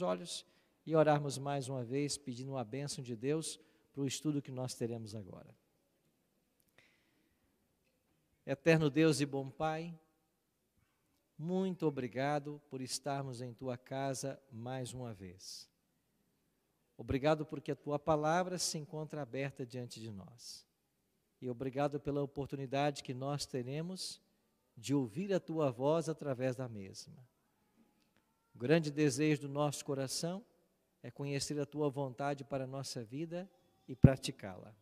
nossos olhos e orarmos mais uma vez, pedindo a bênção de Deus para o estudo que nós teremos agora. Eterno Deus e bom Pai, muito obrigado por estarmos em Tua casa mais uma vez. Obrigado porque a Tua palavra se encontra aberta diante de nós. E obrigado pela oportunidade que nós teremos de ouvir a Tua voz através da mesma. O grande desejo do nosso coração é conhecer a Tua vontade para a nossa vida e praticá-la.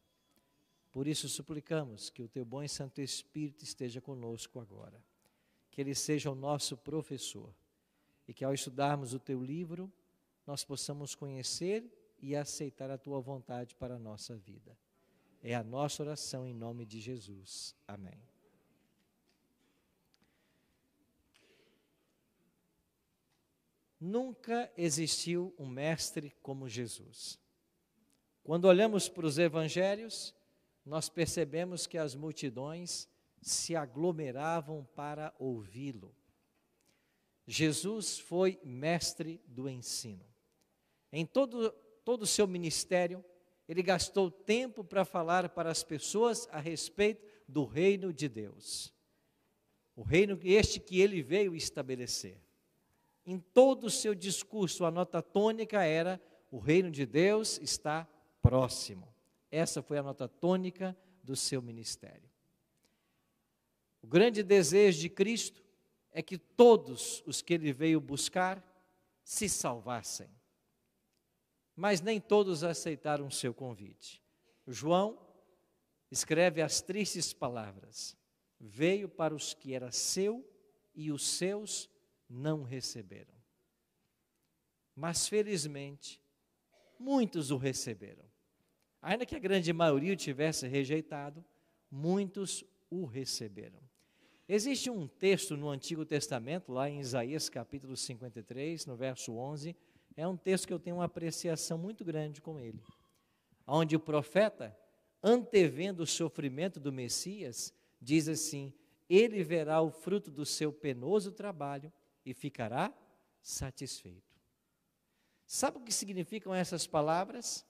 Por isso suplicamos que o Teu bom e Santo Espírito esteja conosco agora. Que Ele seja o nosso professor e que ao estudarmos o Teu livro, nós possamos conhecer e aceitar a Tua vontade para a nossa vida. É a nossa oração em nome de Jesus. Amém. Nunca existiu um mestre como Jesus. Quando olhamos para os evangelhos, nós percebemos que as multidões se aglomeravam para ouvi-lo. Jesus foi mestre do ensino. Em todo o seu ministério, ele gastou tempo para falar para as pessoas a respeito do reino de Deus. O reino este que ele veio estabelecer. Em todo o seu discurso, a nota tônica era: o reino de Deus está próximo. Essa foi a nota tônica do seu ministério. O grande desejo de Cristo é que todos os que ele veio buscar se salvassem. Mas nem todos aceitaram o seu convite. João escreve as tristes palavras: veio para os que era seu e os seus não receberam. Mas felizmente, muitos o receberam. Ainda que a grande maioria o tivesse rejeitado, muitos o receberam. Existe um texto no Antigo Testamento, lá em Isaías capítulo 53, no verso 11, é um texto que eu tenho uma apreciação muito grande com ele, onde o profeta, antevendo o sofrimento do Messias, diz assim: ele verá o fruto do seu penoso trabalho e ficará satisfeito. Sabe o que significam essas palavras?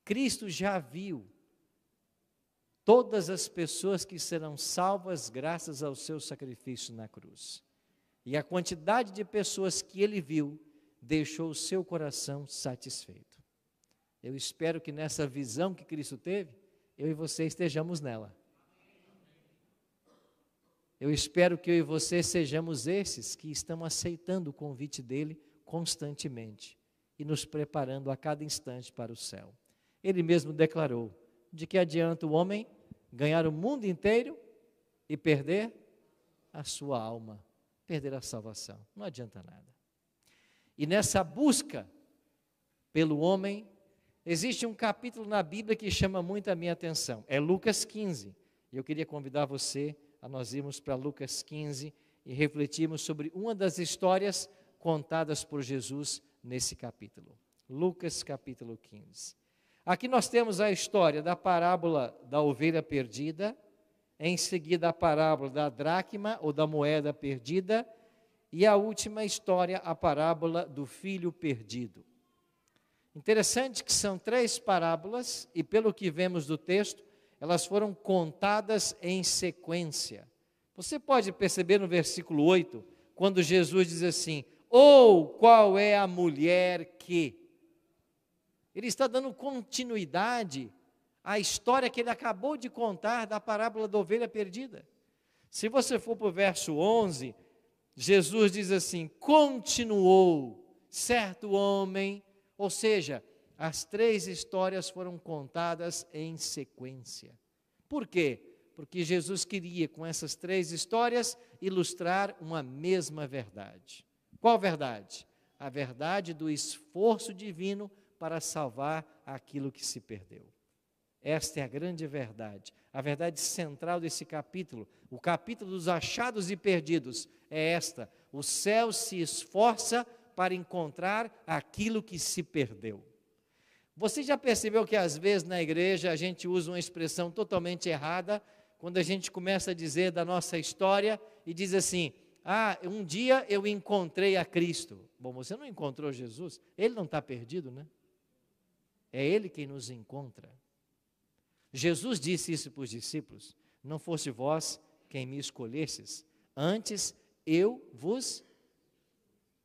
Cristo já viu todas as pessoas que serão salvas graças ao seu sacrifício na cruz. E a quantidade de pessoas que ele viu deixou o seu coração satisfeito. Eu espero que nessa visão que Cristo teve, eu e você estejamos nela. Eu espero que eu e você sejamos esses que estão aceitando o convite dele constantemente e nos preparando a cada instante para o céu. Ele mesmo declarou: de que adianta o homem ganhar o mundo inteiro e perder a sua alma, perder a salvação? Não adianta nada. E nessa busca pelo homem, existe um capítulo na Bíblia que chama muito a minha atenção, é Lucas 15. E eu queria convidar você a nós irmos para Lucas 15 e refletirmos sobre uma das histórias contadas por Jesus nesse capítulo. Lucas capítulo 15. Aqui nós temos a história da parábola da ovelha perdida, em seguida a parábola da dracma ou da moeda perdida, e a última história, a parábola do filho perdido. Interessante que são 3 parábolas, e pelo que vemos do texto, elas foram contadas em sequência. Você pode perceber no versículo 8, quando Jesus diz assim: ou qual é a mulher que... Ele está dando continuidade à história que ele acabou de contar da parábola da ovelha perdida. Se você for para o verso 11, Jesus diz assim: continuou certo homem, ou seja, as 3 histórias foram contadas em sequência. Por quê? Porque Jesus queria, com essas 3 histórias, ilustrar uma mesma verdade. Qual verdade? A verdade do esforço divino para salvar aquilo que se perdeu. Esta é a grande verdade, a verdade central desse capítulo. O capítulo dos achados e perdidos é esta: o céu se esforça para encontrar aquilo que se perdeu. Você já percebeu que às vezes na igreja a gente usa uma expressão totalmente errada, quando a gente começa a dizer da nossa história e diz assim: Ah, um dia eu encontrei a Cristo. Bom, você não encontrou Jesus? Ele não está perdido, né? É Ele quem nos encontra. Jesus disse isso para os discípulos: não fosse vós quem me escolhesses, antes eu vos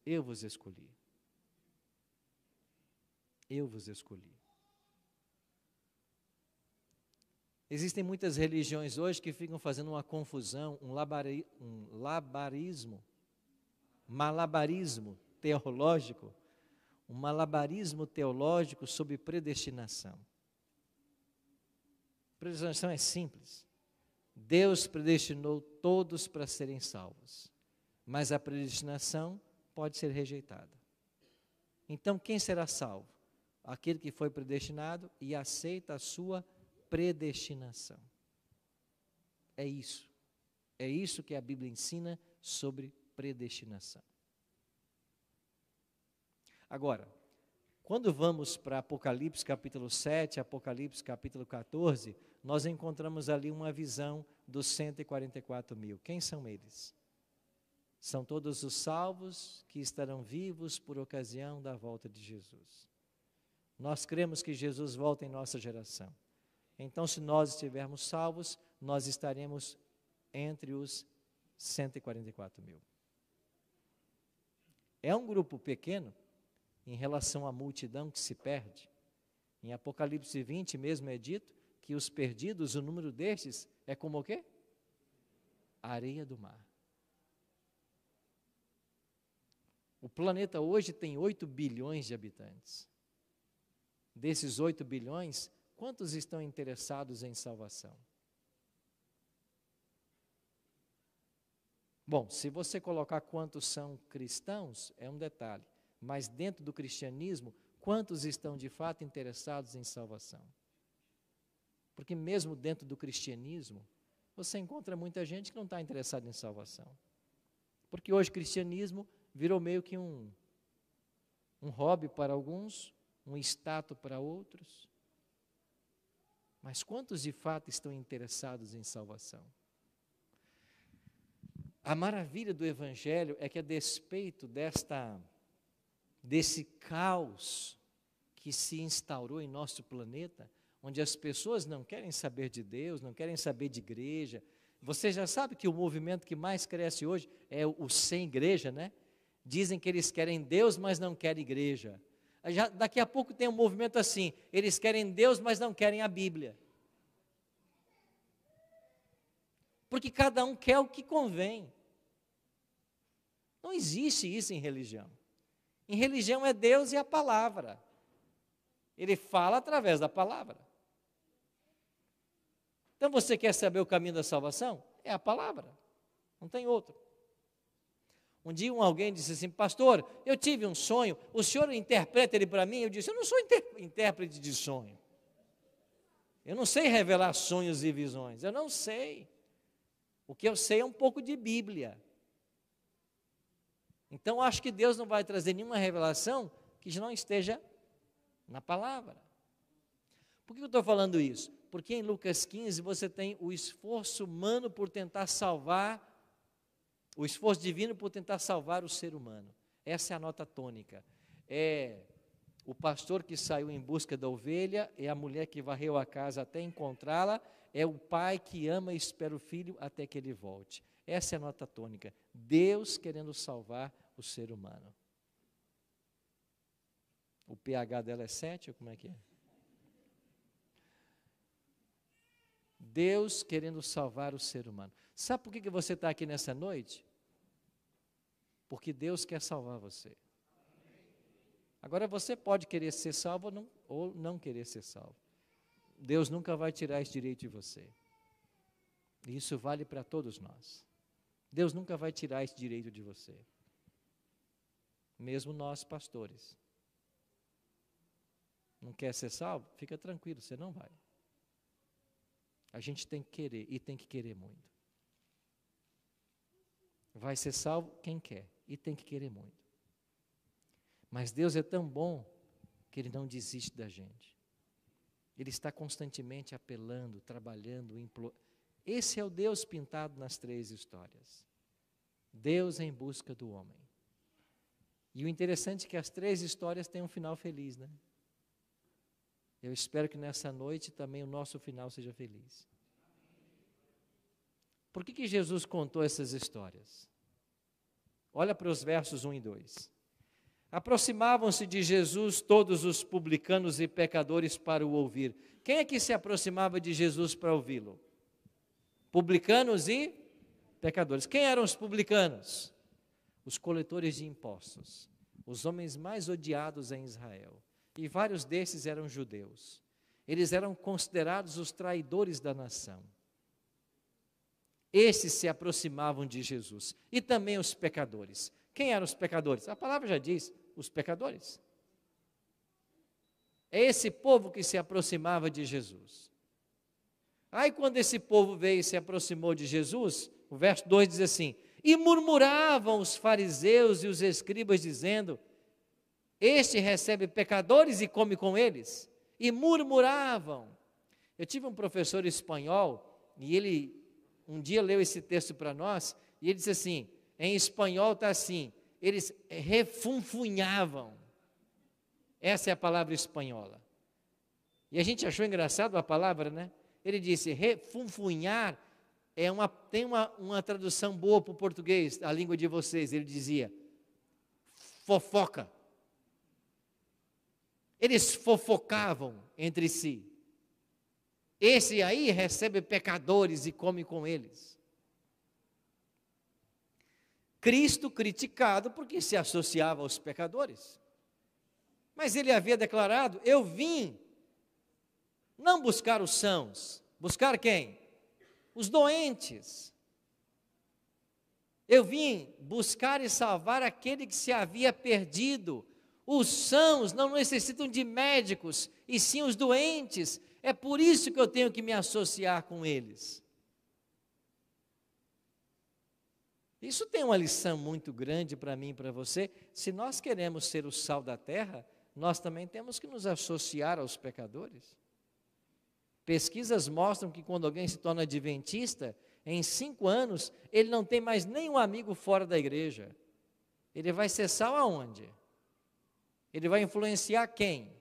escolhi. Eu vos escolhi. Existem muitas religiões hoje que ficam fazendo uma confusão, malabarismo teológico, um malabarismo teológico sobre predestinação. Predestinação é simples. Deus predestinou todos para serem salvos, mas a predestinação pode ser rejeitada. Então, quem será salvo? Aquele que foi predestinado e aceita a sua predestinação. É isso. É isso que a Bíblia ensina sobre predestinação. Agora, quando vamos para Apocalipse capítulo 7, Apocalipse capítulo 14, nós encontramos ali uma visão dos 144 mil. Quem são eles? São todos os salvos que estarão vivos por ocasião da volta de Jesus. Nós cremos que Jesus volta em nossa geração. Então, se nós estivermos salvos, nós estaremos entre os 144 mil. É um grupo pequeno em relação à multidão que se perde. Em Apocalipse 20 mesmo é dito que os perdidos, o número destes é como o quê? A areia do mar. O planeta hoje tem 8 bilhões de habitantes. Desses 8 bilhões, quantos estão interessados em salvação? Bom, se você colocar quantos são cristãos, é um detalhe. Mas dentro do cristianismo, quantos estão de fato interessados em salvação? Porque mesmo dentro do cristianismo, você encontra muita gente que não está interessada em salvação. Porque hoje o cristianismo virou meio que um hobby para alguns, um status para outros. Mas quantos de fato estão interessados em salvação? A maravilha do Evangelho é que, a despeito desse caos que se instaurou em nosso planeta, onde as pessoas não querem saber de Deus, não querem saber de igreja. Você já sabe que o movimento que mais cresce hoje é o sem igreja, né? Dizem que eles querem Deus, mas não querem igreja. Daqui a pouco tem um movimento assim, eles querem Deus, mas não querem a Bíblia. Porque cada um quer o que convém. Não existe isso em religião. Em religião é Deus e a palavra. Ele fala através da palavra. Então você quer saber o caminho da salvação? É a palavra. Não tem outro. Um dia alguém disse assim: pastor, eu tive um sonho, o senhor interpreta ele para mim? Eu disse: eu não sou intérprete de sonho. Eu não sei revelar sonhos e visões, eu não sei. O que eu sei é um pouco de Bíblia. Então, acho que Deus não vai trazer nenhuma revelação que não esteja na palavra. Por que eu estou falando isso? Porque em Lucas 15 você tem o esforço humano por tentar salvar, o esforço divino por tentar salvar o ser humano. Essa é a nota tônica. É o pastor que saiu em busca da ovelha, é a mulher que varreu a casa até encontrá-la, é o pai que ama e espera o filho até que ele volte. Essa é a nota tônica. Deus querendo salvar o ser humano. O pH dela é 7 ou como é que é? Deus querendo salvar o ser humano. Sabe por que você está aqui nessa noite? Porque Deus quer salvar você. Agora você pode querer ser salvo ou não querer ser salvo. Deus nunca vai tirar esse direito de você. E isso vale para todos nós. Deus nunca vai tirar esse direito de você. Mesmo nós, pastores. Não quer ser salvo? Fica tranquilo, você não vai. A gente tem que querer, e tem que querer muito. Vai ser salvo quem quer, e tem que querer muito. Mas Deus é tão bom que Ele não desiste da gente. Ele está constantemente apelando, trabalhando, implorando. Esse é o Deus pintado nas 3 histórias. Deus em busca do homem. E o interessante é que as 3 histórias têm um final feliz, né? Eu espero que nessa noite também o nosso final seja feliz. Por que Jesus contou essas histórias? Olha para os versos 1 e 2. Aproximavam-se de Jesus todos os publicanos e pecadores para o ouvir. Quem é que se aproximava de Jesus para ouvi-lo? Publicanos e pecadores. Quem eram os publicanos? Os coletores de impostos, os homens mais odiados em Israel. E vários desses eram judeus. Eles eram considerados os traidores da nação. Esses se aproximavam de Jesus. E também os pecadores. Quem eram os pecadores? A palavra já diz, os pecadores. É esse povo que se aproximava de Jesus. Aí quando esse povo veio e se aproximou de Jesus, o verso 2 diz assim: e murmuravam os fariseus e os escribas, dizendo: este recebe pecadores e come com eles. E murmuravam. Eu tive um professor espanhol, e ele um dia leu esse texto para nós, e ele disse assim, em espanhol está assim, eles refunfunhavam. Essa é a palavra espanhola. E a gente achou engraçado a palavra, né? Ele disse, refunfunhar tem uma tradução boa para o português, a língua de vocês. Ele dizia, fofoca. Eles fofocavam entre si. Esse aí recebe pecadores e come com eles. Cristo criticado porque se associava aos pecadores. Mas ele havia declarado, eu vim não buscar os sãos. Buscar quem? Os doentes. Eu vim buscar e salvar aquele que se havia perdido. Os sãos não necessitam de médicos, e sim os doentes. É por isso que eu tenho que me associar com eles. Isso tem uma lição muito grande para mim e para você. Se nós queremos ser o sal da terra, nós também temos que nos associar aos pecadores. Pesquisas mostram que quando alguém se torna adventista, em 5 anos, ele não tem mais nenhum amigo fora da igreja. Ele vai ser sal aonde? Ele vai influenciar quem?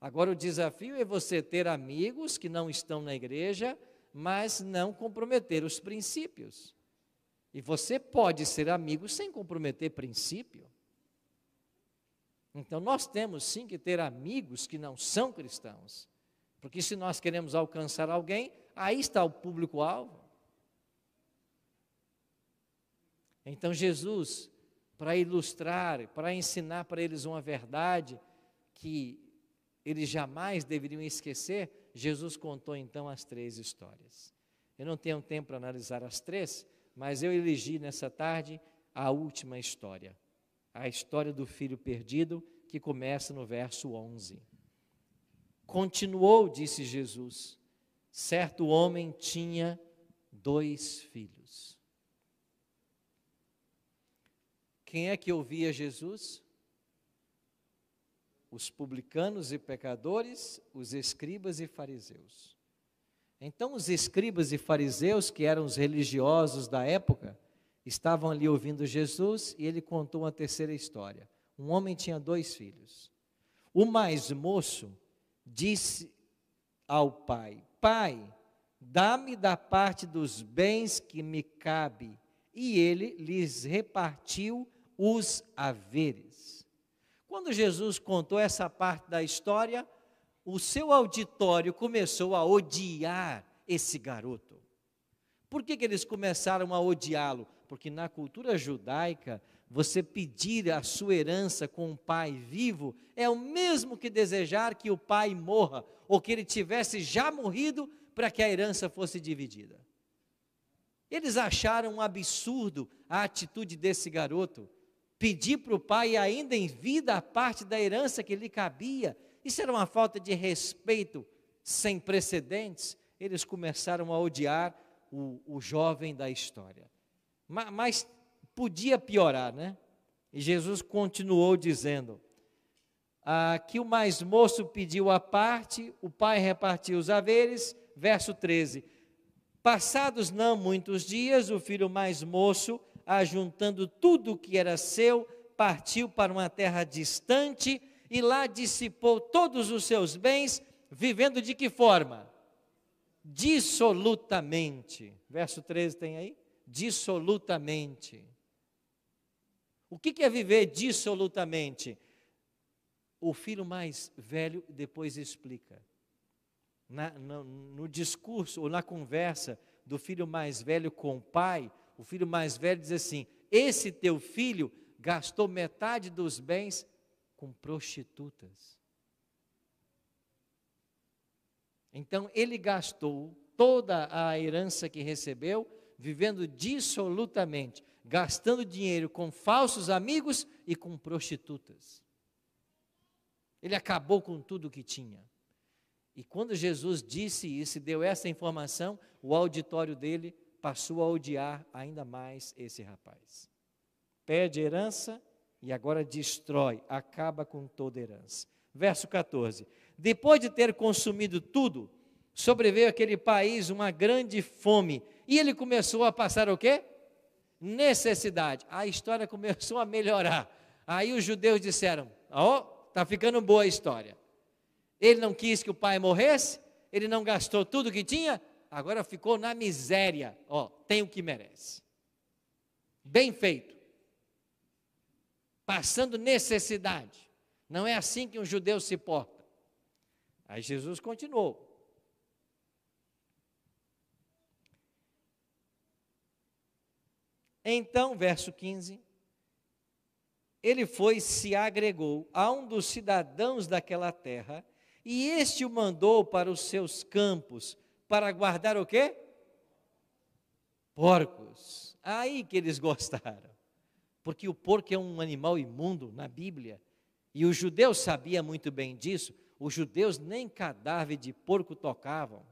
Agora o desafio é você ter amigos que não estão na igreja, mas não comprometer os princípios. E você pode ser amigo sem comprometer princípio. Então nós temos sim que ter amigos que não são cristãos. Porque se nós queremos alcançar alguém, aí está o público-alvo. Então Jesus, para ilustrar, para ensinar para eles uma verdade que eles jamais deveriam esquecer, Jesus contou então as 3 histórias. Eu não tenho tempo para analisar as 3, mas eu elegi nessa tarde a última história. A história do filho perdido, que começa no verso 11. Continuou, disse Jesus, certo homem tinha 2 filhos. Quem é que ouvia Jesus? Os publicanos e pecadores, os escribas e fariseus. Então os escribas e fariseus, que eram os religiosos da época, estavam ali ouvindo Jesus, e ele contou uma terceira história. Um homem tinha 2 filhos. O mais moço disse ao pai: Pai, dá-me da parte dos bens que me cabe. E ele lhes repartiu os haveres. Quando Jesus contou essa parte da história, o seu auditório começou a odiar esse garoto. Por que eles começaram a odiá-lo? Porque na cultura judaica, você pedir a sua herança com um pai vivo é o mesmo que desejar que o pai morra, ou que ele tivesse já morrido para que a herança fosse dividida. Eles acharam um absurdo a atitude desse garoto, pedir para o pai ainda em vida a parte da herança que lhe cabia. Isso era uma falta de respeito sem precedentes. Eles começaram a odiar o jovem da história. Mas podia piorar, né? E Jesus continuou dizendo, que o mais moço pediu a parte, o pai repartiu os haveres, verso 13. Passados não muitos dias, o filho mais moço, ajuntando tudo o que era seu, partiu para uma terra distante e lá dissipou todos os seus bens, vivendo de que forma? Dissolutamente. Verso 13 tem aí? Dissolutamente. O que é viver dissolutamente? O filho mais velho depois explica. No discurso ou na conversa do filho mais velho com o pai, o filho mais velho diz assim: esse teu filho gastou metade dos bens com prostitutas. Então ele gastou toda a herança que recebeu, vivendo dissolutamente, gastando dinheiro com falsos amigos e com prostitutas. Ele acabou com tudo que tinha. E quando Jesus disse isso e deu essa informação, o auditório dele passou a odiar ainda mais esse rapaz. Pede herança e agora destrói, acaba com toda herança. Verso 14. Depois de ter consumido tudo, sobreveio àquele país uma grande fome. E ele começou a passar o quê? Necessidade. A história começou a melhorar. Aí os judeus disseram: está ficando boa a história. Ele não quis que o pai morresse, ele não gastou tudo que tinha, agora ficou na miséria. Tem o que merece. Bem feito. Passando necessidade. Não é assim que um judeu se porta. Aí Jesus continuou. Então, verso 15, ele foi e se agregou a um dos cidadãos daquela terra, e este o mandou para os seus campos, para guardar o quê? Porcos. Aí que eles gostaram, porque o porco é um animal imundo na Bíblia, e os judeus sabiam muito bem disso. Os judeus nem cadáver de porco tocavam.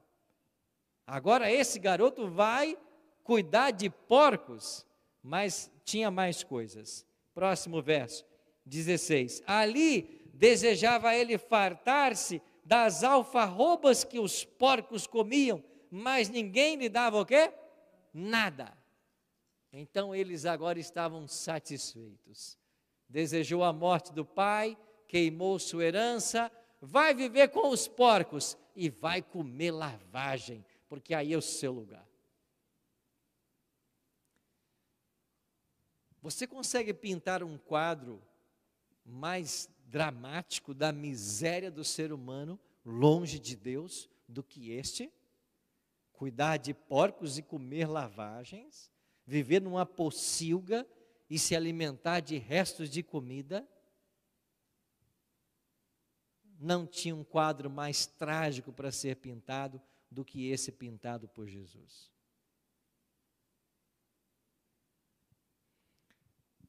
Agora esse garoto vai cuidar de porcos, mas tinha mais coisas. Próximo verso, 16. Ali desejava ele fartar-se das alfarrobas que os porcos comiam, mas ninguém lhe dava o quê? Nada. Então eles agora estavam satisfeitos. Desejou a morte do pai, queimou sua herança, vai viver com os porcos e vai comer lavagem, porque aí é o seu lugar. Você consegue pintar um quadro mais dramático da miséria do ser humano, longe de Deus, do que este? Cuidar de porcos e comer lavagens, viver numa pocilga e se alimentar de restos de comida? Não tinha um quadro mais trágico para ser pintado do que esse pintado por Jesus.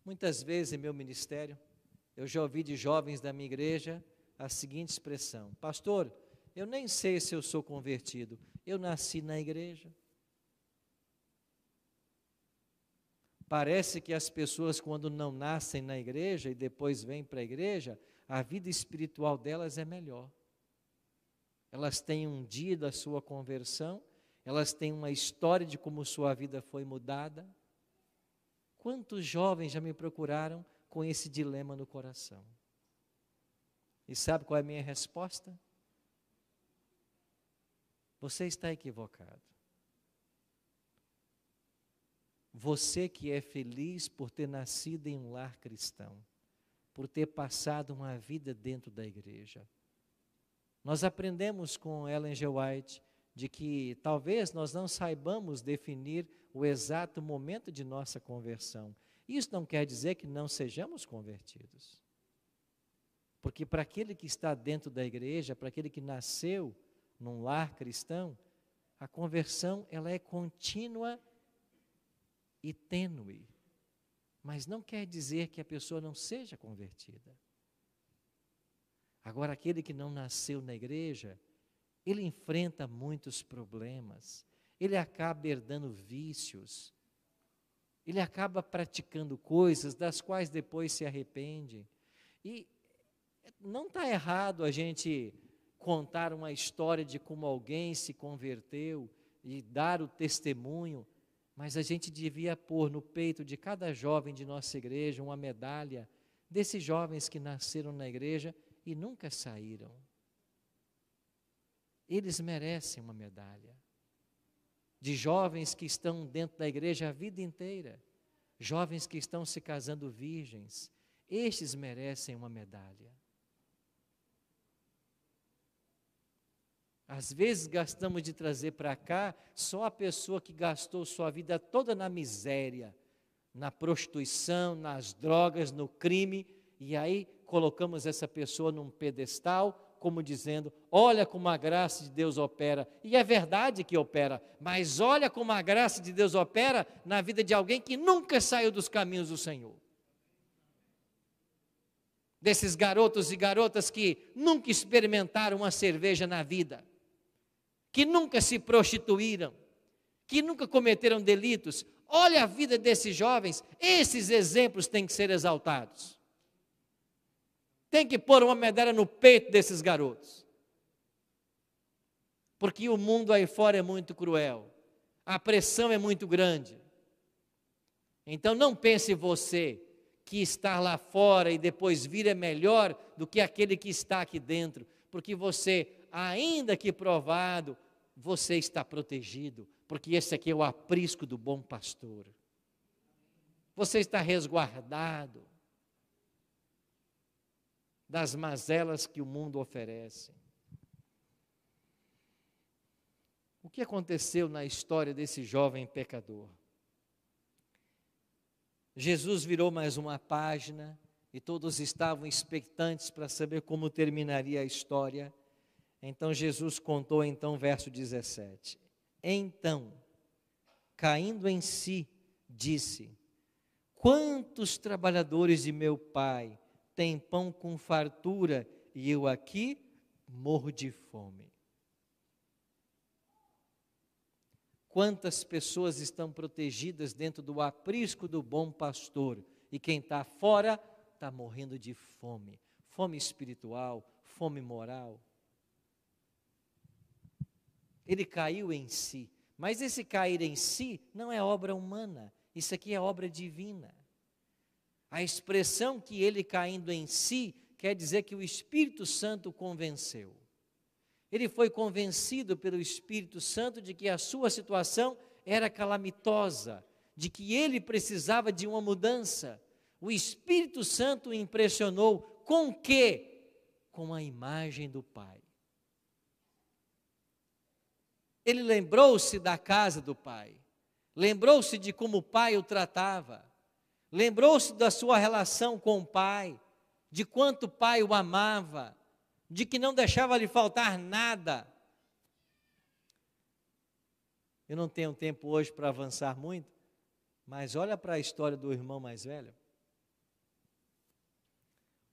Muitas vezes em meu ministério, eu já ouvi de jovens da minha igreja a seguinte expressão: pastor, eu nem sei se eu sou convertido, eu nasci na igreja. Parece que as pessoas, quando não nascem na igreja e depois vêm para a igreja, a vida espiritual delas é melhor. Elas têm um dia da sua conversão, elas têm uma história de como sua vida foi mudada. Quantos jovens já me procuraram com esse dilema no coração? E sabe qual é a minha resposta? Você está equivocado. Você que é feliz por ter nascido em um lar cristão, por ter passado uma vida dentro da igreja. Nós aprendemos com Ellen G. White de que talvez nós não saibamos definir o exato momento de nossa conversão. Isso não quer dizer que não sejamos convertidos. Porque para aquele que está dentro da igreja, para aquele que nasceu num lar cristão, a conversão ela é contínua e tênue. Mas não quer dizer que a pessoa não seja convertida. Agora, aquele que não nasceu na igreja, ele enfrenta muitos problemas, ele acaba herdando vícios, ele acaba praticando coisas das quais depois se arrepende. E não está errado a gente contar uma história de como alguém se converteu e dar o testemunho, mas a gente devia pôr no peito de cada jovem de nossa igreja uma medalha desses jovens que nasceram na igreja e nunca saíram. Eles merecem uma medalha. De jovens que estão dentro da igreja a vida inteira, jovens que estão se casando virgens, estes merecem uma medalha. Às vezes gastamos de trazer para cá só a pessoa que gastou sua vida toda na miséria, na prostituição, nas drogas, no crime, e aí colocamos essa pessoa num pedestal, como dizendo, olha como a graça de Deus opera, e é verdade que opera, mas olha como a graça de Deus opera na vida de alguém que nunca saiu dos caminhos do Senhor. Desses garotos e garotas que nunca experimentaram uma cerveja na vida, que nunca se prostituíram, que nunca cometeram delitos. Olha a vida desses jovens, esses exemplos têm que ser exaltados. Tem que pôr uma medalha no peito desses garotos. Porque o mundo aí fora é muito cruel, a pressão é muito grande. Então não pense você que estar lá fora e depois vir é melhor do que aquele que está aqui dentro, porque você, ainda que provado, você está protegido, porque esse aqui é o aprisco do bom pastor. Você está resguardado das mazelas que o mundo oferece. O que aconteceu na história desse jovem pecador? Jesus virou mais uma página e todos estavam expectantes para saber como terminaria a história. Então Jesus contou verso 17. Então, caindo em si, disse: quantos trabalhadores de meu pai têm pão com fartura e eu aqui morro de fome? Quantas pessoas estão protegidas dentro do aprisco do bom pastor e quem está fora está morrendo de fome, fome espiritual, fome moral. Ele caiu em si, mas esse cair em si não é obra humana, isso aqui é obra divina. A expressão que ele caindo em si quer dizer que o Espírito Santo o convenceu. Ele foi convencido pelo Espírito Santo de que a sua situação era calamitosa, de que ele precisava de uma mudança. O Espírito Santo o impressionou com o quê? Com a imagem do Pai. Ele lembrou-se da casa do Pai, lembrou-se de como o Pai o tratava, lembrou-se da sua relação com o Pai, de quanto o Pai o amava, de que não deixava lhe faltar nada. Eu não tenho tempo hoje para avançar muito, mas olha para a história do irmão mais velho.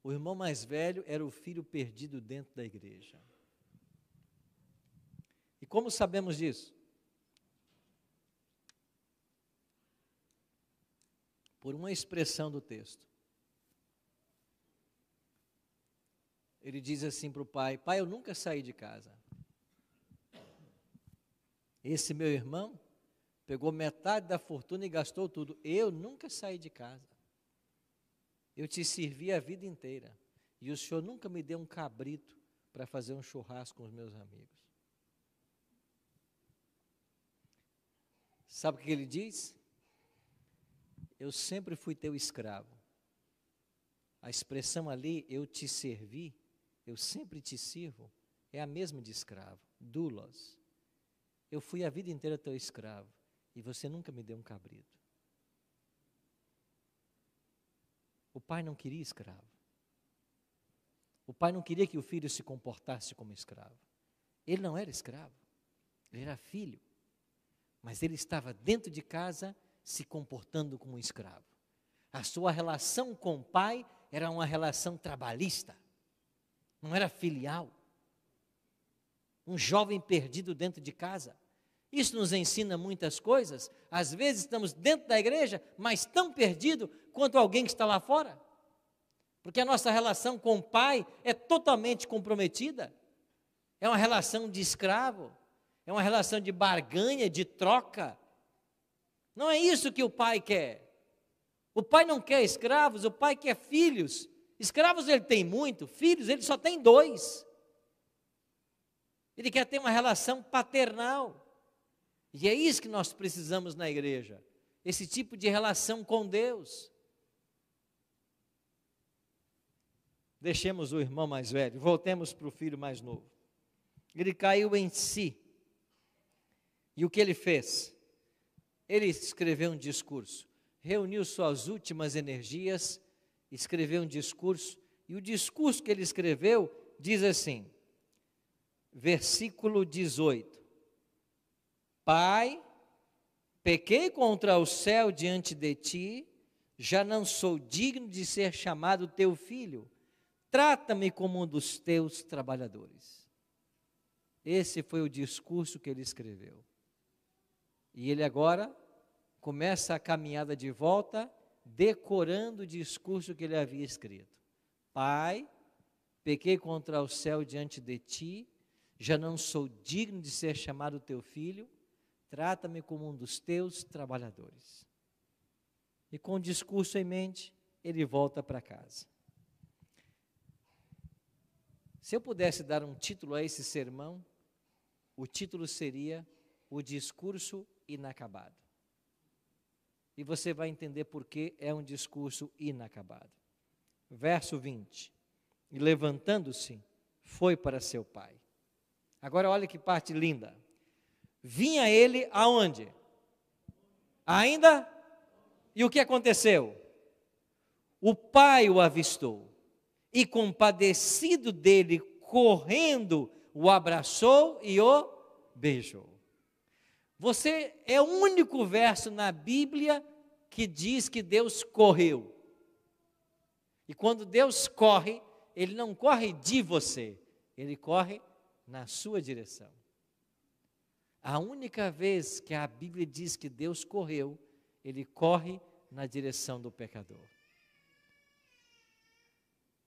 O irmão mais velho era o filho perdido dentro da igreja. E como sabemos disso? Por uma expressão do texto. Ele diz assim para o pai: pai, eu nunca saí de casa. Esse meu irmão pegou metade da fortuna e gastou tudo. Eu nunca saí de casa. Eu te servi a vida inteira. E o senhor nunca me deu um cabrito para fazer um churrasco com os meus amigos. Sabe o que ele diz? Eu sempre fui teu escravo. A expressão ali, eu te servi, eu sempre te sirvo, é a mesma de escravo, doulos. Eu fui a vida inteira teu escravo e você nunca me deu um cabrito. O pai não queria escravo. O pai não queria que o filho se comportasse como escravo. Ele não era escravo, ele era filho. Mas ele estava dentro de casa se comportando como um escravo. A sua relação com o pai era uma relação trabalhista, não era filial. Um jovem perdido dentro de casa. Isso nos ensina muitas coisas. Às vezes estamos dentro da igreja, mas tão perdido quanto alguém que está lá fora. Porque a nossa relação com o pai é totalmente comprometida. É uma relação de escravo. É uma relação de barganha, de troca. Não é isso que o pai quer. O pai não quer escravos, o pai quer filhos. Escravos ele tem muito, filhos ele só tem 2. Ele quer ter uma relação paternal. E é isso que nós precisamos na igreja. Esse tipo de relação com Deus. Deixemos o irmão mais velho, voltemos para o filho mais novo. Ele caiu em si. E o que ele fez? Ele escreveu um discurso, reuniu suas últimas energias, escreveu um discurso, e o discurso que ele escreveu diz assim, versículo 18: Pai, pequei contra o céu diante de ti, já não sou digno de ser chamado teu filho, trata-me como um dos teus trabalhadores. Esse foi o discurso que ele escreveu. E ele agora começa a caminhada de volta, decorando o discurso que ele havia escrito. Pai, pequei contra o céu diante de ti, já não sou digno de ser chamado teu filho, trata-me como um dos teus trabalhadores. E com o discurso em mente, ele volta para casa. Se eu pudesse dar um título a esse sermão, o título seria O Discurso Inacabado. E você vai entender por que é um discurso inacabado. Verso 20. E levantando-se, foi para seu pai. Agora olha que parte linda. Vinha ele aonde? Ainda? E o que aconteceu? O pai o avistou e, compadecido dele, correndo, o abraçou e o beijou. Você é o único verso na Bíblia que diz que Deus correu. E quando Deus corre, Ele não corre de você, Ele corre na sua direção. A única vez que a Bíblia diz que Deus correu, Ele corre na direção do pecador.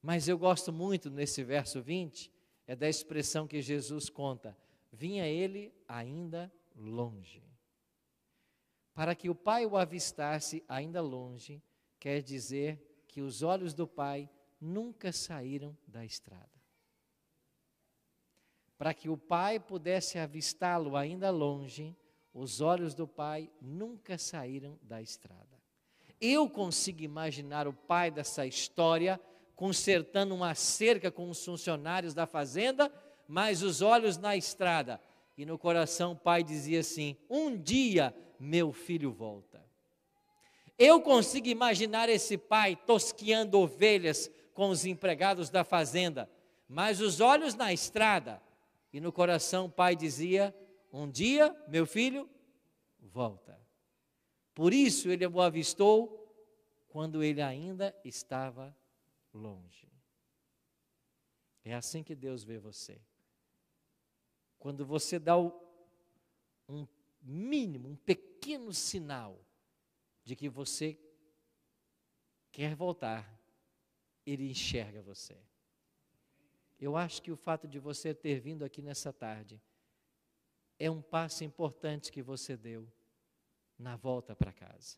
Mas eu gosto muito nesse verso 20, é da expressão que Jesus conta, vinha ele ainda longe. Para que o pai o avistasse ainda longe, quer dizer que os olhos do pai nunca saíram da estrada. Para que o pai pudesse avistá-lo ainda longe, os olhos do pai nunca saíram da estrada. Eu consigo imaginar o pai dessa história consertando uma cerca com os funcionários da fazenda, mas os olhos na estrada. E no coração o pai dizia assim, um dia meu filho volta. Eu consigo imaginar esse pai tosquiando ovelhas com os empregados da fazenda, mas os olhos na estrada. E no coração o pai dizia, um dia meu filho volta. Por isso ele o avistou quando ele ainda estava longe. É assim que Deus vê você. Quando você dá um mínimo, um pequeno sinal de que você quer voltar, Ele enxerga você. Eu acho que o fato de você ter vindo aqui nessa tarde é um passo importante que você deu na volta para casa.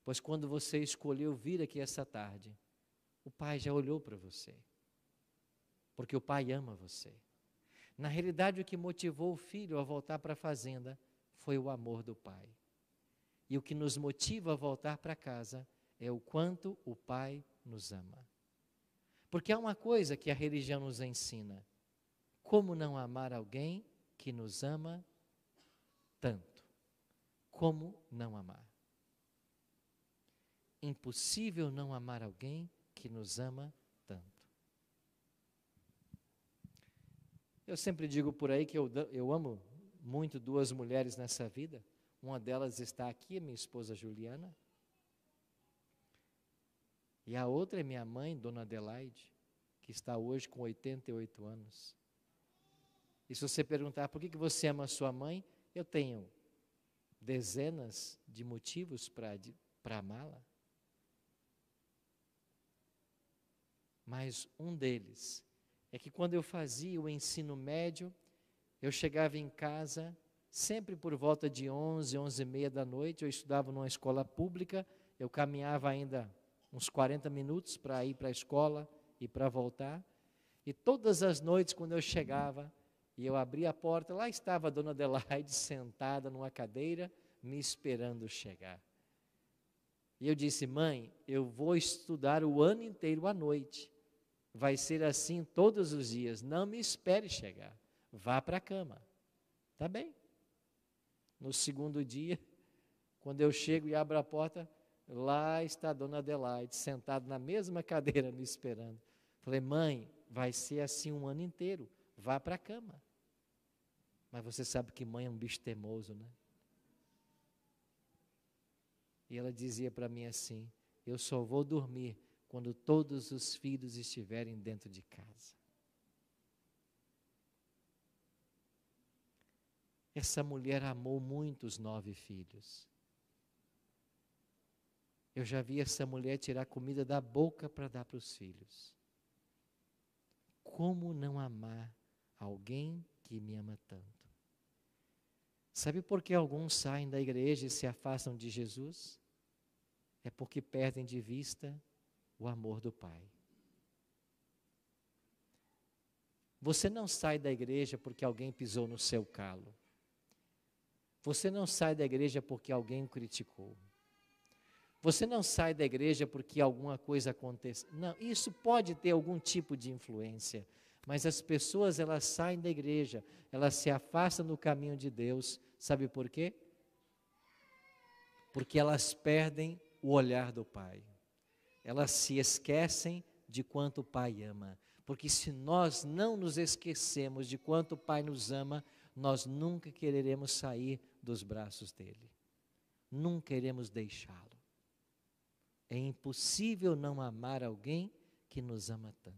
Pois quando você escolheu vir aqui essa tarde, o Pai já olhou para você, porque o Pai ama você. Na realidade, o que motivou o filho a voltar para a fazenda foi o amor do Pai. E o que nos motiva a voltar para casa é o quanto o Pai nos ama. Porque há uma coisa que a religião nos ensina: como não amar alguém que nos ama tanto? Como não amar? Impossível não amar alguém que nos ama tanto. Eu sempre digo por aí que eu amo muito 2 mulheres nessa vida. Uma delas está aqui, minha esposa Juliana. E a outra é minha mãe, Dona Adelaide, que está hoje com 88 anos. E se você perguntar por que você ama a sua mãe, eu tenho dezenas de motivos para amá-la. Mas um deles é que quando eu fazia o ensino médio, Eu chegava em casa sempre por volta de 11, 11h30 da noite. Eu estudava numa escola pública, eu caminhava ainda uns 40 minutos para ir para a escola e para voltar. E todas as noites, quando eu chegava e eu abria a porta, lá estava a dona Adelaide sentada numa cadeira, me esperando chegar. E eu disse: mãe, eu vou estudar o ano inteiro à noite. Vai ser assim todos os dias. Não me espere chegar. Vá para a cama. Tá bem. No segundo dia, quando eu chego e abro a porta, lá está a dona Adelaide, sentada na mesma cadeira, me esperando. Falei: mãe, vai ser assim um ano inteiro. Vá para a cama. Mas você sabe que mãe é um bicho teimoso, né? E ela dizia para mim assim: eu só vou dormir quando todos os filhos estiverem dentro de casa. Essa mulher amou muito os 9 filhos. Eu já vi essa mulher tirar comida da boca para dar para os filhos. Como não amar alguém que me ama tanto? Sabe por que alguns saem da igreja e se afastam de Jesus? É porque perdem de vista o amor do Pai. Você não sai da igreja porque alguém pisou no seu calo. Você não sai da igreja porque alguém o criticou. Você não sai da igreja porque alguma coisa acontece. Não, isso pode ter algum tipo de influência, mas as pessoas, elas saem da igreja, elas se afastam do caminho de Deus. Sabe por quê? Porque elas perdem o olhar do Pai. Elas se esquecem de quanto o Pai ama. Porque se nós não nos esquecemos de quanto o Pai nos ama, nós nunca quereremos sair dos braços dele. Nunca iremos deixá-lo. É impossível não amar alguém que nos ama tanto.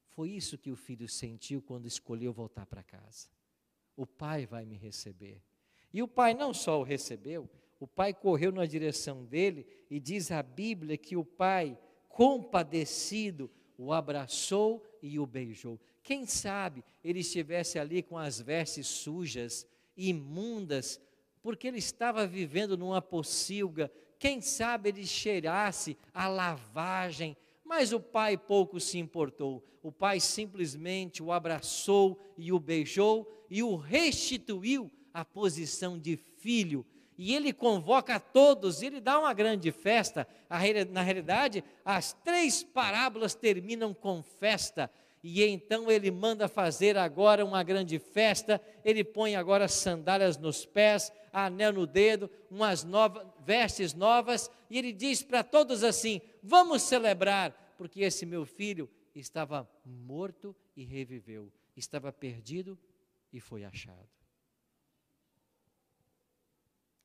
Foi isso que o filho sentiu quando escolheu voltar para casa. O pai vai me receber. E o pai não só o recebeu, o pai correu na direção dele e diz a Bíblia que o pai, compadecido, o abraçou e o beijou. Quem sabe ele estivesse ali com as vestes sujas, imundas, porque ele estava vivendo numa pocilga. Quem sabe ele cheirasse a lavagem, mas o pai pouco se importou. O pai simplesmente o abraçou e o beijou e o restituiu à posição de filho. E ele convoca a todos, ele dá uma grande festa. Na realidade, as 3 parábolas terminam com festa. E então ele manda fazer agora uma grande festa. Ele põe agora sandálias nos pés, anel no dedo, vestes novas. E ele diz para todos assim: vamos celebrar, porque esse meu filho estava morto e reviveu. Estava perdido e foi achado.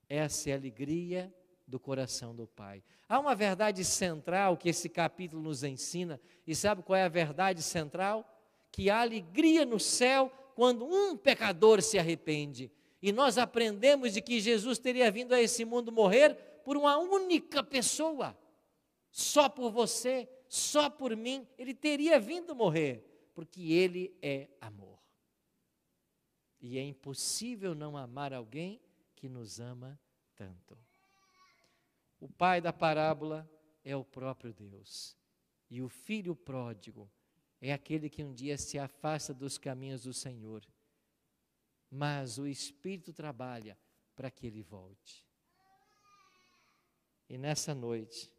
Essa é a alegria do coração do Pai. Há uma verdade central que esse capítulo nos ensina, e sabe qual é a verdade central? Que há alegria no céu quando um pecador se arrepende. E nós aprendemos de que Jesus teria vindo a esse mundo morrer por uma única pessoa, só por você, só por mim. Ele teria vindo morrer, porque Ele é amor. E é impossível não amar alguém que nos ama tanto. O pai da parábola é o próprio Deus. E o filho pródigo é aquele que um dia se afasta dos caminhos do Senhor. Mas o Espírito trabalha para que ele volte. E nessa noite,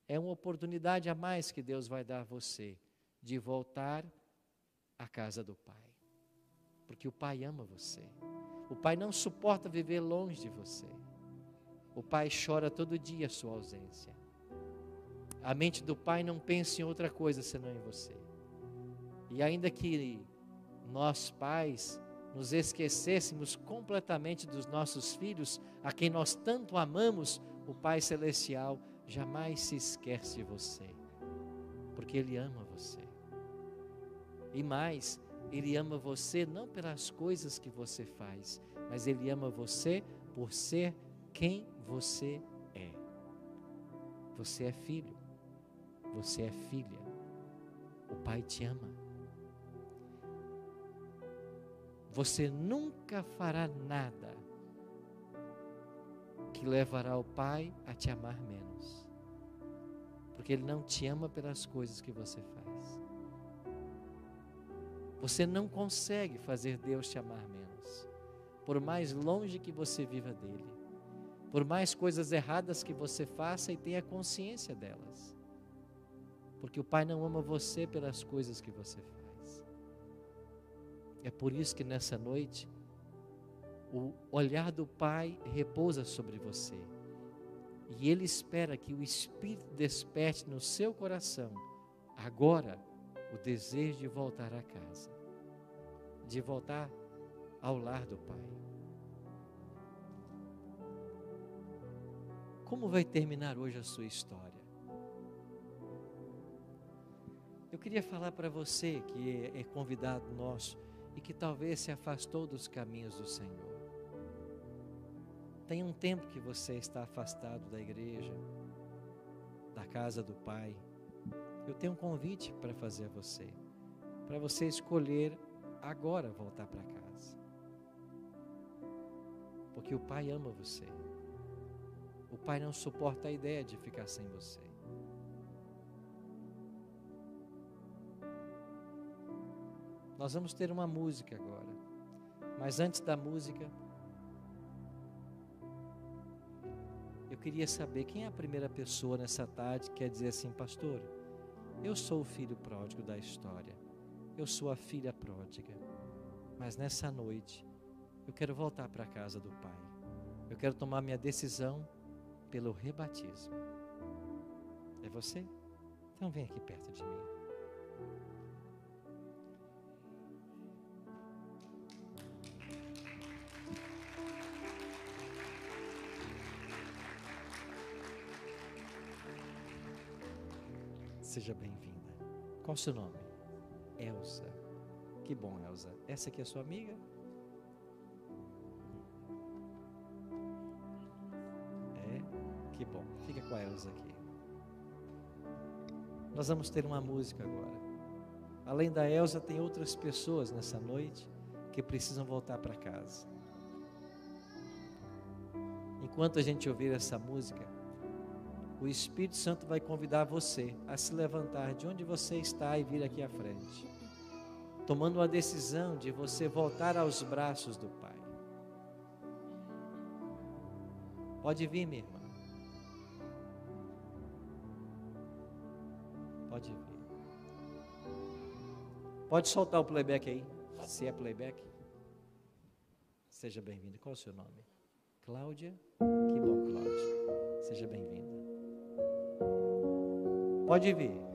é uma oportunidade a mais que Deus vai dar a você, de voltar à casa do Pai. Porque o Pai ama você. O Pai não suporta viver longe de você. O Pai chora todo dia a sua ausência. A mente do Pai não pensa em outra coisa senão em você. E ainda que nós pais nos esquecêssemos completamente dos nossos filhos, a quem nós tanto amamos, o Pai Celestial jamais se esquece de você, porque Ele ama você. E mais, Ele ama você não pelas coisas que você faz, mas Ele ama você por ser quem você é. Você é filho, você é filha, o Pai te ama. você nunca fará nada que levará o Pai a te amar menos. Porque Ele não te ama pelas coisas que você faz. Você não consegue fazer Deus te amar menos. Por mais longe que você viva dEle. Por mais coisas erradas que você faça e tenha consciência delas. Porque o Pai não ama você pelas coisas que você faz. É por isso que nessa noite, o olhar do Pai repousa sobre você. E Ele espera que o Espírito desperte no seu coração, agora, o desejo de voltar a casa. De voltar ao lar do Pai. Como vai terminar hoje a sua história? Eu queria falar para você que é convidado nosso e que talvez se afastou dos caminhos do Senhor. Tem um tempo que você está afastado da igreja, da casa do Pai. Eu tenho um convite para fazer a você, para você escolher agora voltar para casa. Porque o Pai ama você. O Pai não suporta a ideia de ficar sem você. Nós vamos ter uma música agora. Mas antes da música, eu queria saber quem é a primeira pessoa nessa tarde que quer dizer assim: pastor, eu sou o filho pródigo da história. Eu sou a filha pródiga. Mas nessa noite, eu quero voltar para a casa do Pai. Eu quero tomar minha decisão pelo rebatismo. É você? Então vem aqui perto de mim. Seja bem-vinda. Qual o seu nome? Elza. Que bom, Elza. Essa aqui é sua amiga? É? Que bom. Fica com a Elza aqui. Nós vamos ter uma música agora. Além da Elza, tem outras pessoas nessa noite que precisam voltar para casa. Enquanto a gente ouvir essa música, o Espírito Santo vai convidar você a se levantar de onde você está e vir aqui à frente, tomando a decisão de você voltar aos braços do Pai. Pode vir, minha irmã. Pode vir. Pode soltar o playback aí, se é playback. Seja bem-vinda. Qual é o seu nome? Cláudia? Que bom, Cláudia. Seja bem-vinda. Pode vir.